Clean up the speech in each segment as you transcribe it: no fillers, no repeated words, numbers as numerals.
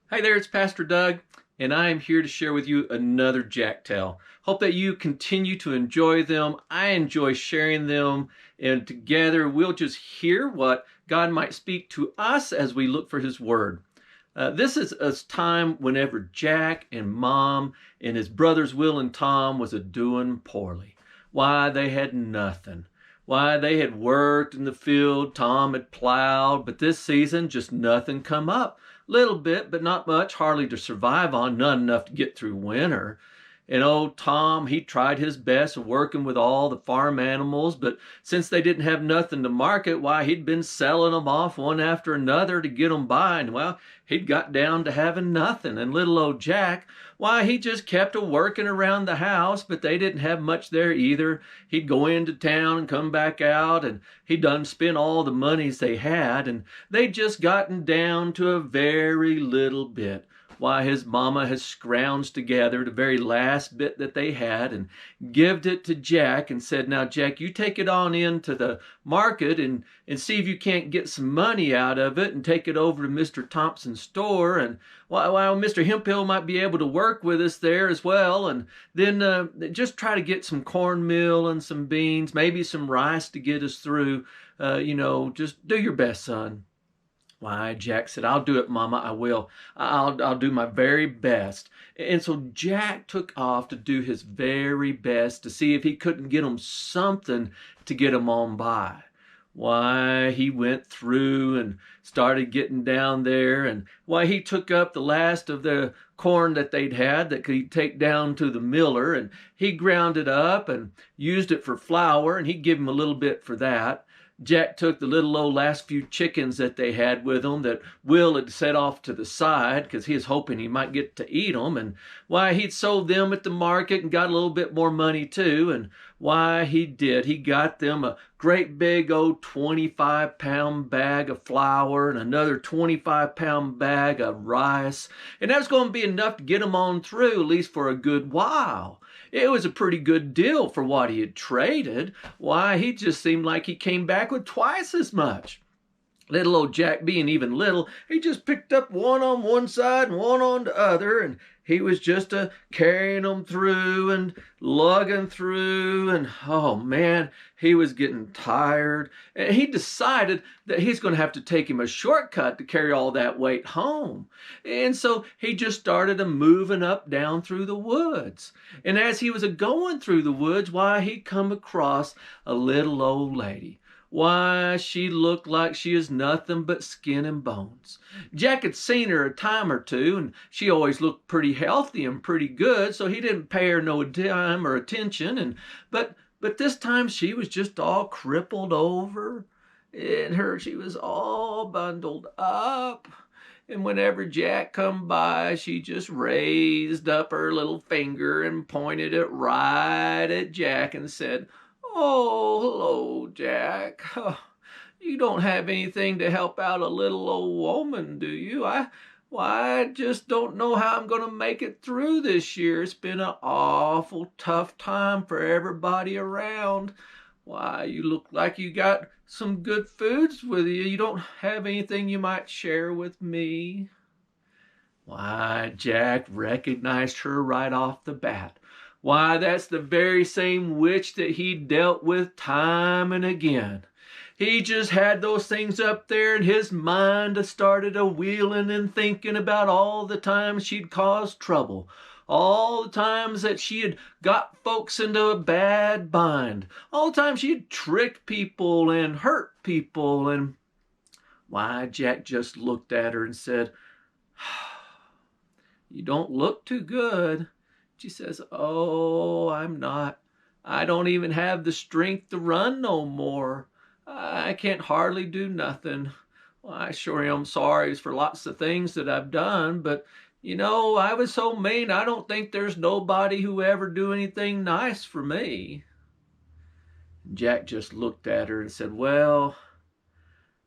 Hi there, it's Pastor Doug, and I am here to share with you another Jack Tale. Hope that you continue to enjoy them. I enjoy sharing them, and together we'll just hear what God might speak to us as we look for His Word. This is a time whenever Jack and Mom and his brothers Will and Tom was a doing poorly. Why, they had nothing. Why, they had worked in the field, Tom had plowed, but this season just nothing come up. Little bit, but not much, hardly to survive on, not enough to get through winter. And old Tom, he tried his best working with all the farm animals, but since they didn't have nothing to market, why, he'd been selling them off one after another to get them by, and well, he'd got down to having nothing. And little old Jack, why, he just kept a working around the house, but they didn't have much there either. He'd go into town and come back out, and he'd done spent all the monies they had, and they'd just gotten down to a very little bit. Why, his mama has scrounged together the very last bit that they had and gived it to Jack and said, now, Jack, you take it on into the market and see if you can't get some money out of it and take it over to Mr. Thompson's store. And while Mr. Hemphill might be able to work with us there as well. And then just try to get some cornmeal and some beans, maybe some rice to get us through. Just do your best, son. Why, Jack said, I'll do it, Mama, I will. I'll do my very best. And so Jack took off to do his very best to see if he couldn't get him something to get him on by. Why, he went through and started getting down there, and why, he took up the last of the corn that they'd had that could take down to the miller, and he ground it up and used it for flour, and he'd give him a little bit for that. Jack took the little old last few chickens that they had with them that Will had set off to the side because he was hoping he might get to eat them. And why, he'd sold them at the market and got a little bit more money too. And why, he did. He got them a great big old 25-pound bag of flour and another 25-pound bag of rice. And that was going to be enough to get them on through, at least for a good while. It was a pretty good deal for what he had traded. Why, he just seemed like he came back with twice as much. Little old Jack, being even little, he just picked up one on one side and one on the other, and he was just carrying them through and lugging through, and oh man, he was getting tired. And he decided that he's going to have to take him a shortcut to carry all that weight home. And so he just started moving up down through the woods. And as he was going through the woods, why, he come across a little old lady. Why, she looked like she is nothing but skin and bones. Jack had seen her a time or two, and she always looked pretty healthy and pretty good, so he didn't pay her no time or attention. But this time she was just all crippled over, and she was all bundled up. And whenever Jack come by, she just raised up her little finger and pointed it right at Jack and said, "Oh, hello, Jack. You don't have anything to help out a little old woman, do you? I just don't know how I'm going to make it through this year. It's been an awful tough time for everybody around. Why, you look like you got some good foods with you. You don't have anything you might share with me?" Why, Jack recognized her right off the bat. Why, that's the very same witch that he dealt with time and again. He just had those things up there in his mind started wheeling and thinking about all the times she'd caused trouble, all the times that she had got folks into a bad bind, all the times she had tricked people and hurt people. And why, Jack just looked at her and said, "You don't look too good." She says, "Oh, I'm not. I don't even have the strength to run no more. I can't hardly do nothing. Well, I sure am sorry for lots of things that I've done, but I was so mean, I don't think there's nobody who ever do anything nice for me." Jack just looked at her and said, "Well,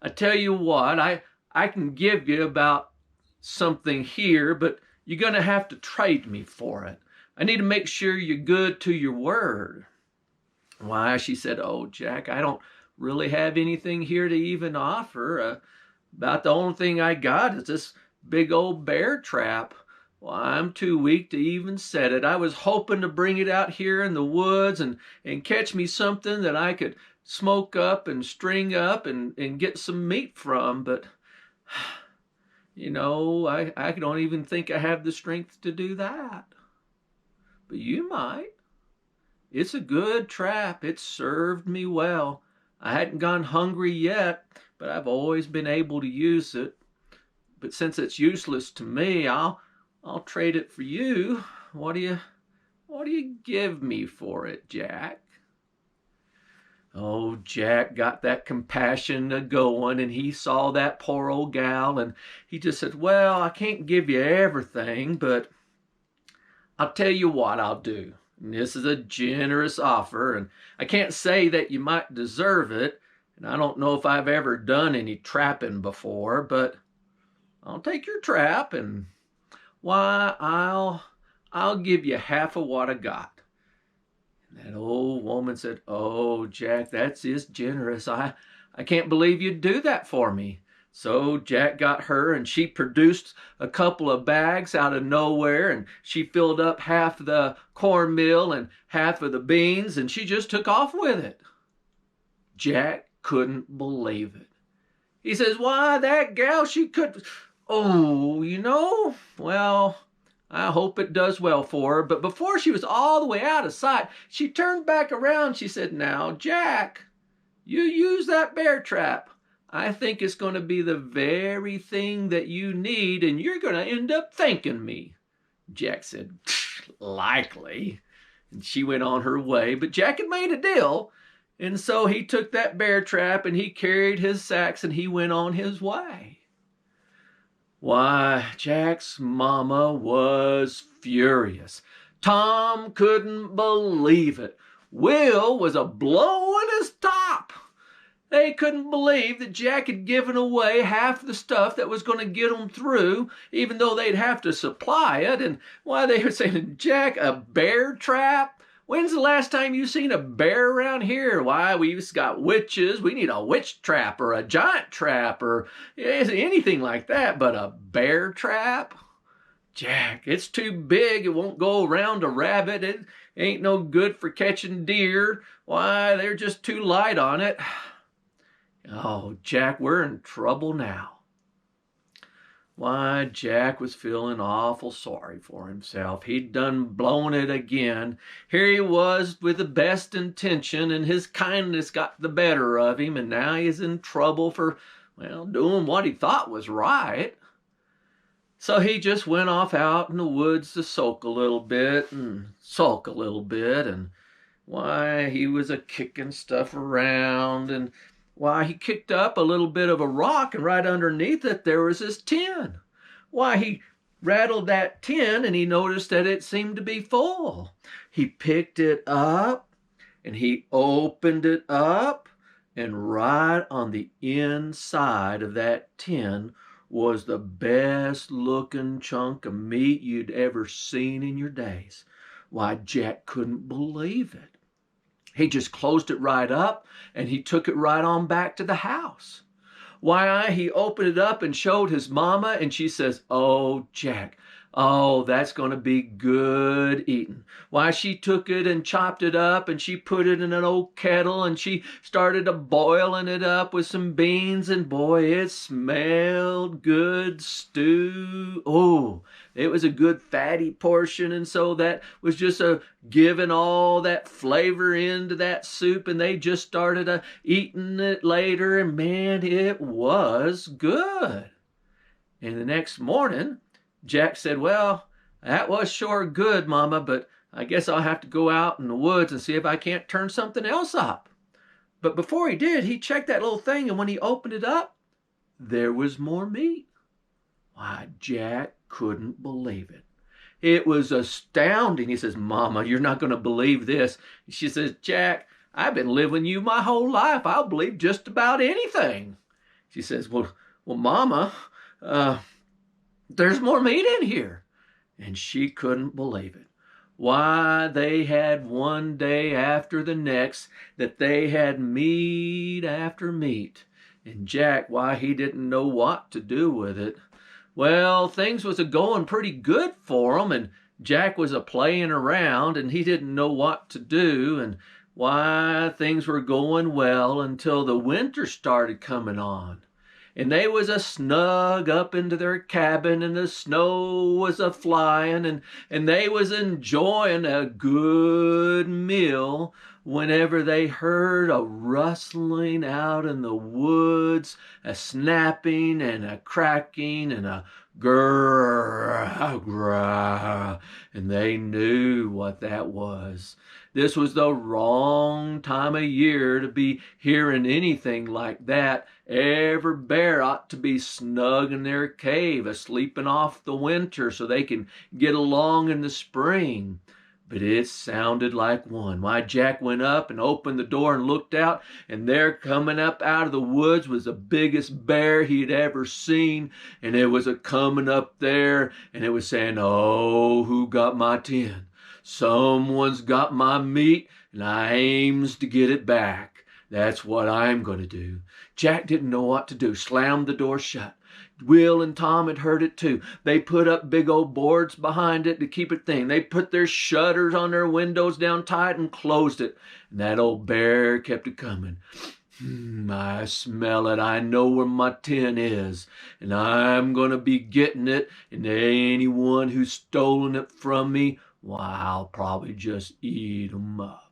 I tell you what, I can give you about something here, but you're going to have to trade me for it. I need to make sure you're good to your word." Why, she said, "Oh, Jack, I don't really have anything here to even offer. About the only thing I got is this big old bear trap. Well, I'm too weak to even set it. I was hoping to bring it out here in the woods and catch me something that I could smoke up and string up and get some meat from, but I don't even think I have the strength to do that. But you might. It's a good trap. It served me well. I hadn't gone hungry yet, but I've always been able to use it. But since it's useless to me, I'll trade it for you. What do you give me for it, Jack? Oh, Jack got that compassion a going, and he saw that poor old gal, and he just said, well, I can't give you everything, but I'll tell you what I'll do. And this is a generous offer, and I can't say that you might deserve it, and I don't know if I've ever done any trapping before, but I'll take your trap, and why, I'll give you half of what I got. That old woman said, oh, Jack, that's just generous. I can't believe you'd do that for me. So Jack got her, and she produced a couple of bags out of nowhere, and she filled up half the cornmeal and half of the beans, and she just took off with it. Jack couldn't believe it. He says, why, that gal, she could, well, I hope it does well for her. But before she was all the way out of sight, she turned back around. She said, now, Jack, you use that bear trap. I think it's going to be the very thing that you need, and you're going to end up thanking me. Jack said, likely. And she went on her way. But Jack had made a deal, and so he took that bear trap, and he carried his sacks, and he went on his way. Why, Jack's mama was furious. Tom couldn't believe it. Will was a blowing his top. They couldn't believe that Jack had given away half the stuff that was going to get them through, even though they'd have to supply it. And why, they were saying, Jack, a bear trap? When's the last time you seen a bear around here? Why, we've got witches. We need a witch trap or a giant trap or anything like that, but a bear trap? Jack, it's too big. It won't go around a rabbit. It ain't no good for catching deer. Why, they're just too light on it. Oh, Jack, we're in trouble now. Why, Jack was feeling awful sorry for himself. He'd done blown it again. Here he was with the best intention, and his kindness got the better of him, and now he's in trouble for, doing what he thought was right. So he just went off out in the woods to soak a little bit and sulk a little bit, and why, he was a-kicking stuff around, and why, he kicked up a little bit of a rock, and right underneath it there was his tin. Why, he rattled that tin, and he noticed that it seemed to be full. He picked it up, and he opened it up, and right on the inside of that tin was the best looking chunk of meat you'd ever seen in your days. Why, Jack couldn't believe it. He just closed it right up, and he took it right on back to the house. Why, he opened it up and showed his mama, and she says, oh, Jack, oh, that's going to be good eating. Why, she took it and chopped it up, and she put it in an old kettle, and she started boiling it up with some beans, and boy, it smelled good stew. Oh, it was a good fatty portion, and so that was just giving all that flavor into that soup, and they just started eating it later, and man, it was good. And the next morning, Jack said, well, that was sure good, Mama, but I guess I'll have to go out in the woods and see if I can't turn something else up. But before he did, he checked that little thing, and when he opened it up, there was more meat. Why, Jack couldn't believe it. It was astounding. He says, Mama, you're not going to believe this. She says, Jack, I've been living you my whole life. I'll believe just about anything. She says, well, Mama, there's more meat in here. And she couldn't believe it. Why, they had one day after the next that they had meat after meat. And Jack, why, he didn't know what to do with it. Well, things was a-going pretty good for him, and Jack was a-playing around, and he didn't know what to do, and why, things were going well until the winter started coming on. And they was a snug up into their cabin, and the snow was a-flying, and they was enjoying a good meal whenever they heard a rustling out in the woods, a snapping and a cracking and a grrr, grrr, and they knew what that was. This was the wrong time of year to be hearing anything like that. Every bear ought to be snug in their cave, a-sleeping off the winter so they can get along in the spring. But it sounded like one. Why, Jack went up and opened the door and looked out, and there coming up out of the woods was the biggest bear he'd ever seen, and it was a-coming up there, and it was saying, "Oh, who got my tin? Someone's got my meat, and I aims to get it back. That's what I'm going to do." Jack didn't know what to do, slammed the door shut. Will and Tom had heard it too. They put up big old boards behind it to keep it thin. They put their shutters on their windows down tight and closed it. And that old bear kept it coming. I smell it. I know where my tin is, and I'm going to be getting it, and anyone who's stolen it from me, well, I'll probably just eat 'em up.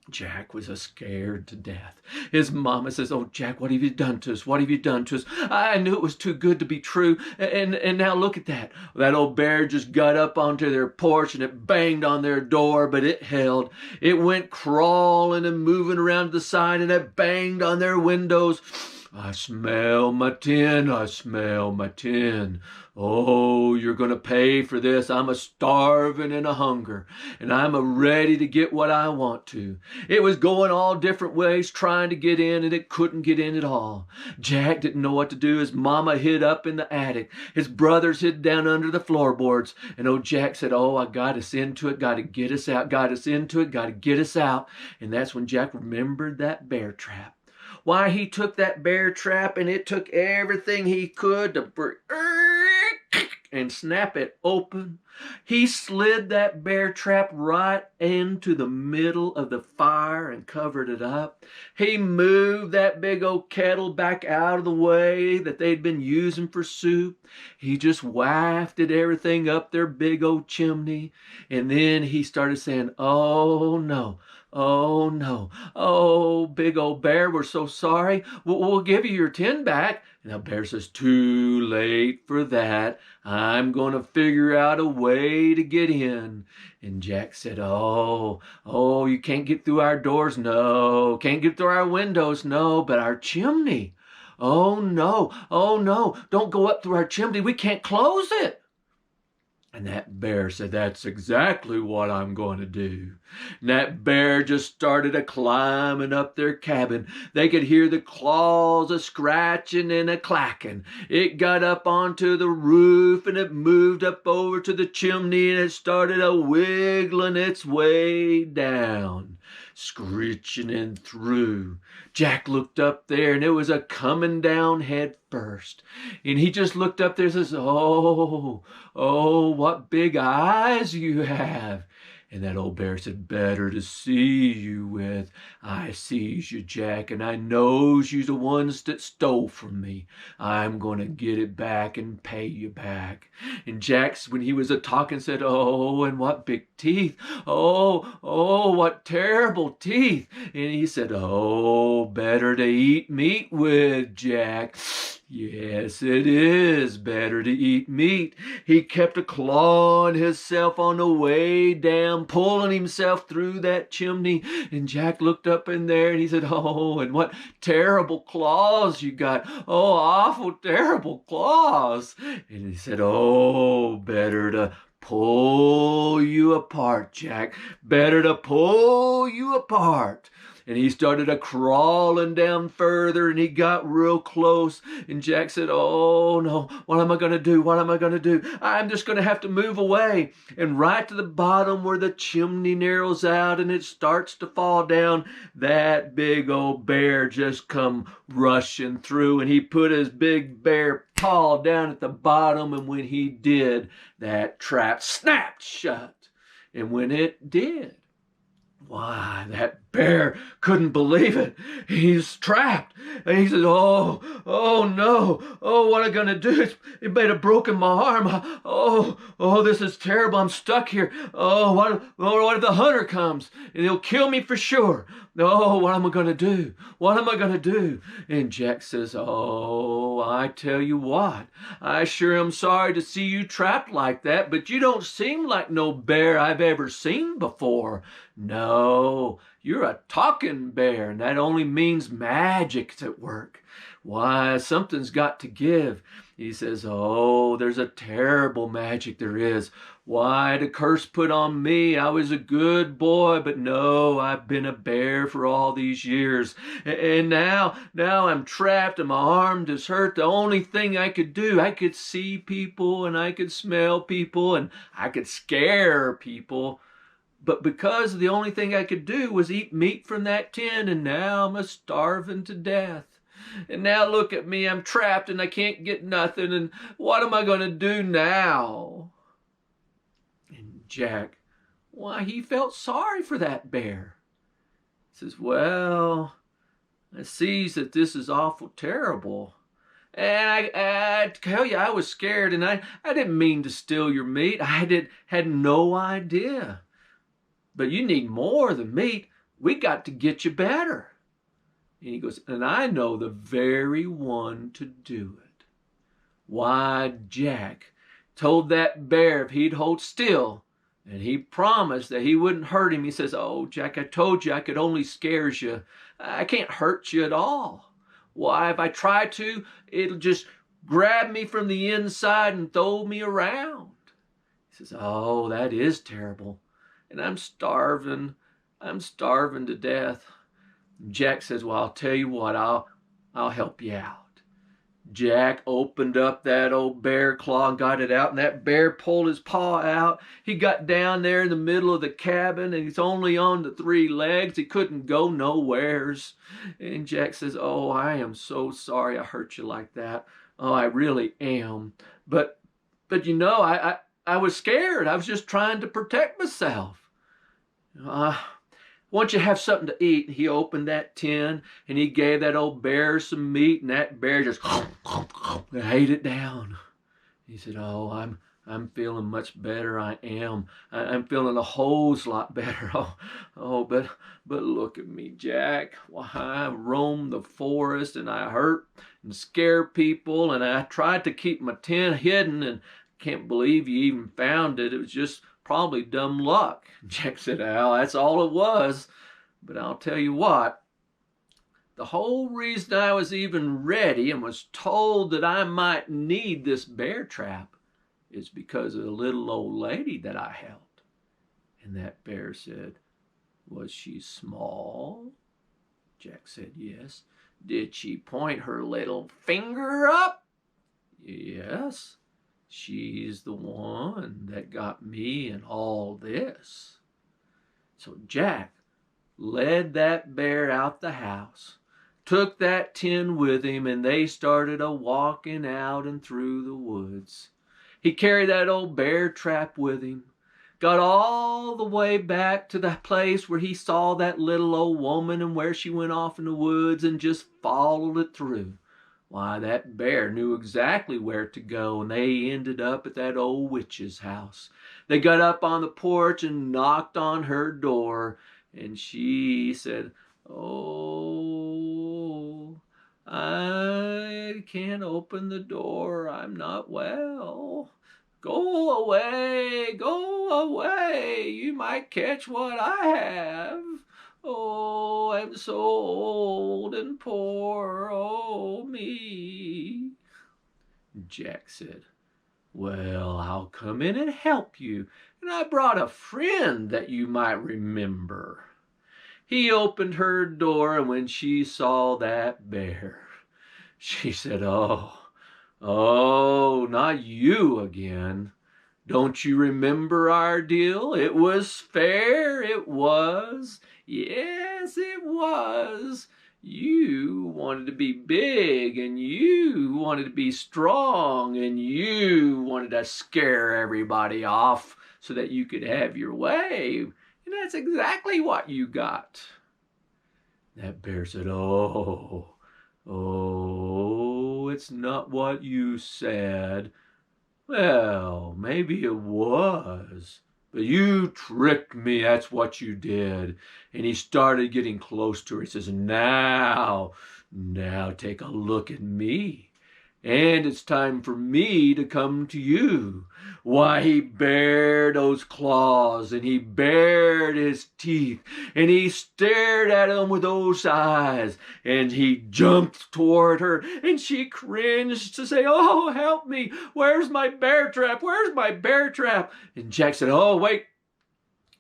Jack was scared to death. His mama says, "Oh, Jack, what have you done to us? What have you done to us? I knew it was too good to be true. And now look at that. That old bear just got up onto their porch and it banged on their door, but it held. It went crawling and moving around to the side, and it banged on their windows. I smell my tin. I smell my tin. Oh, you're going to pay for this. I'm a-starving and a-hunger, and I'm a-ready to get what I want to." It was going all different ways trying to get in, and it couldn't get in at all. Jack didn't know what to do. His mama hid up in the attic. His brothers hid down under the floorboards. And old Jack said, "Oh, I got us into it. Got to get us out. Got us into it. Got to get us out." And that's when Jack remembered that bear trap. Why, he took that bear trap, and it took everything he could to and snap it open. He slid that bear trap right into the middle of the fire and covered it up. He moved that big old kettle back out of the way that they'd been using for soup. He just wafted everything up their big old chimney. And then he started saying, "Oh, no. Oh, no. Oh, big old bear, we're so sorry. We'll give you your tin back." And the bear says, "Too late for that. I'm going to figure out a way to get in." And Jack said, "Oh, you can't get through our doors. No, can't get through our windows. No, but our chimney. Oh, no. Oh, no. Don't go up through our chimney. We can't close it." And that bear said, "That's exactly what I'm going to do." And that bear just started a-climbing up their cabin. They could hear the claws a-scratching and a-clacking. It got up onto the roof, and it moved up over to the chimney, and it started a-wiggling its way down, screeching in through. Jack looked up there, and it was a-coming down head first. And he just looked up there and says, "Oh, what big eyes you have." And that old bear said, "Better to see you with. I sees you, Jack, and I knows you the ones that stole from me. I'm going to get it back and pay you back." And Jack, when he was a-talking, said, "Oh, and what big teeth. Oh, what terrible teeth." And he said, "Oh, better to eat meat with, Jack. Yes, it is better to eat meat." He kept a-clawing himself on the way down, pulling himself through that chimney. And Jack looked up in there, and he said, "Oh, and what terrible claws you got. Oh, awful terrible claws." And he said, "Oh, better to pull you apart, Jack. Better to pull you apart." And he started a crawling down further, and he got real close. And Jack said, oh no, what am I going to do? What am I going to do? I'm just going to have to move away. And right to the bottom where the chimney narrows out and it starts to fall down, that big old bear just come rushing through, and he put his big bear paw down at the bottom, and when he did, that trap snapped shut. And when it did, why, that bear couldn't believe it. He's trapped. And he says, oh no. Oh, what am I going to do? It may have broken my arm. Oh, this is terrible. I'm stuck here. Oh, what if the hunter comes and he'll kill me for sure? Oh, what am I going to do? What am I going to do? And Jack says, oh, I tell you what, I sure am sorry to see you trapped like that, but you don't seem like no bear I've ever seen before. No, you're a talking bear, and that only means magic's at work. Why, something's got to give. He says, oh, there's a terrible magic there is. Why, the curse put on me, I was a good boy, but no, I've been a bear for all these years. And now I'm trapped and my arm is hurt. The only thing I could do, I could see people and I could smell people and I could scare people. But because the only thing I could do was eat meat from that tin, and now I'm starving to death. And now look at me, I'm trapped and I can't get nothing, and what am I going to do now? And Jack, why, he felt sorry for that bear. He says, well, I sees that this is awful terrible. And I tell you, I was scared, and I didn't mean to steal your meat. I had no idea. But you need more than meat. We got to get you better. And he goes, and I know the very one to do it. Why, Jack told that bear if he'd hold still, and he promised that he wouldn't hurt him. He says, oh, Jack, I told you I could only scare you. I can't hurt you at all. Why, if I try to, it'll just grab me from the inside and throw me around. He says, oh, that is terrible. And I'm starving to death. Jack says, well, I'll tell you what, I'll help you out. Jack opened up that old bear claw and got it out, and that bear pulled his paw out. He got down there in the middle of the cabin, and he's only on the 3 legs. He couldn't go nowheres. And Jack says, oh, I am so sorry I hurt you like that. Oh, I really am. But you know, I was scared. I was just trying to protect myself. Once you have something to eat, he opened that tin and he gave that old bear some meat, and that bear just ate it down. He said, oh, I'm feeling much better. I am. I'm feeling a whole lot better. But look at me, Jack. Why, I roamed the forest and I hurt and scared people, and I tried to keep my tin hidden, and can't believe you even found it. It was just probably dumb luck. Jack said, Al, that's all it was. But I'll tell you what, the whole reason I was even ready and was told that I might need this bear trap is because of the little old lady that I held. And that bear said, was she small? Jack said, yes. Did she point her little finger up? Yes. She's the one that got me in all this. So Jack led that bear out the house, took that tin with him, and they started a-walking out and through the woods. He carried that old bear trap with him, got all the way back to the place where he saw that little old woman and where she went off in the woods, and just followed it through. Why, that bear knew exactly where to go, and they ended up at that old witch's house. They got up on the porch and knocked on her door, and she said, oh, I can't open the door. I'm not well. Go away, you might catch what I have. Oh, I'm so old and poor, oh me. Jack said, well, I'll come in and help you, and I brought a friend that you might remember. he opened her door, and when she saw that bear, she said, oh, not you again. Don't you remember our deal? It was fair, it was. Yes, it was. You wanted to be big, and you wanted to be strong, and you wanted to scare everybody off so that you could have your way. And that's exactly what you got. That bear said, oh, it's not what you said. Well, maybe it was, but you tricked me, that's what you did. And he started getting close to her. He says, now take a look at me. And it's time for me to come to you. Why, he bared those claws, and he bared his teeth, and he stared at him with those eyes, and he jumped toward her, and she cringed to say, oh, help me, where's my bear trap, where's my bear trap? And Jack said, oh, wait,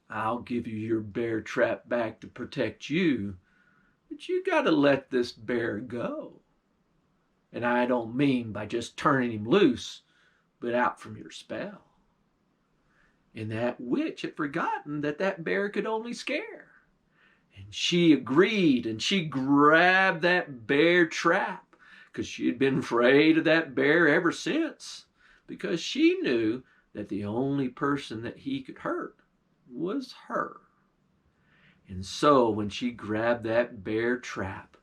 I'll give you your bear trap back to protect you, but you got to let this bear go. And I don't mean by just turning him loose, but out from your spell. And that witch had forgotten that that bear could only scare. And she agreed, and she grabbed that bear trap, because she had been afraid of that bear ever since, because she knew that the only person that he could hurt was her. And so when she grabbed that bear trap,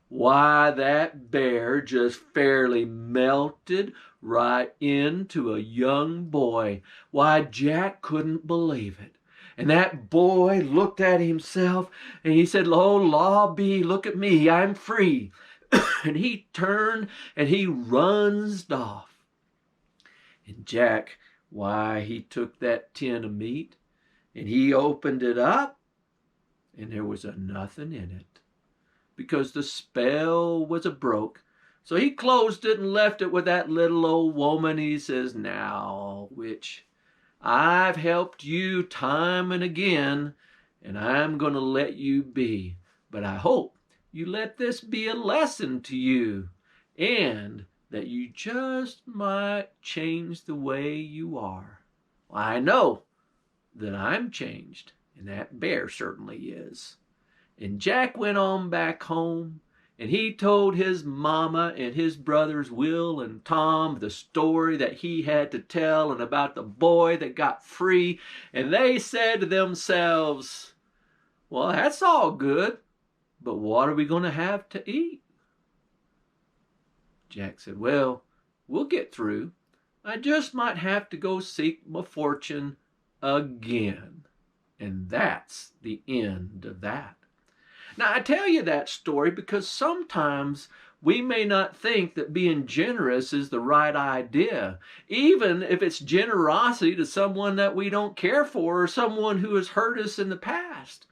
why, that bear just fairly melted right into a young boy. Why, Jack couldn't believe it. And that boy looked at himself, and he said, oh, law be, look at me, I'm free. And he turned, and he runs off. And Jack, why, he took that tin of meat, and he opened it up, and there was nothing in it, because the spell was broke. So he closed it and left it with that little old woman. He says, now, witch, I've helped you time and again, and I'm going to let you be. But I hope you let this be a lesson to you, and that you just might change the way you are. Well, I know that I'm changed, and that bear certainly is. And Jack went on back home, and he told his mama and his brothers Will and Tom the story that he had to tell, and about the boy that got free. And they said to themselves, well, that's all good, but what are we going to have to eat? Jack said, well, we'll get through. I just might have to go seek my fortune again. And that's the end of that. Now, I tell you that story because sometimes we may not think that being generous is the right idea, even if it's generosity to someone that we don't care for or someone who has hurt us in the past.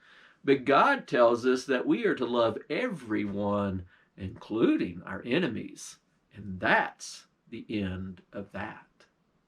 But God tells us that we are to love everyone, including our enemies. And that's the end of that.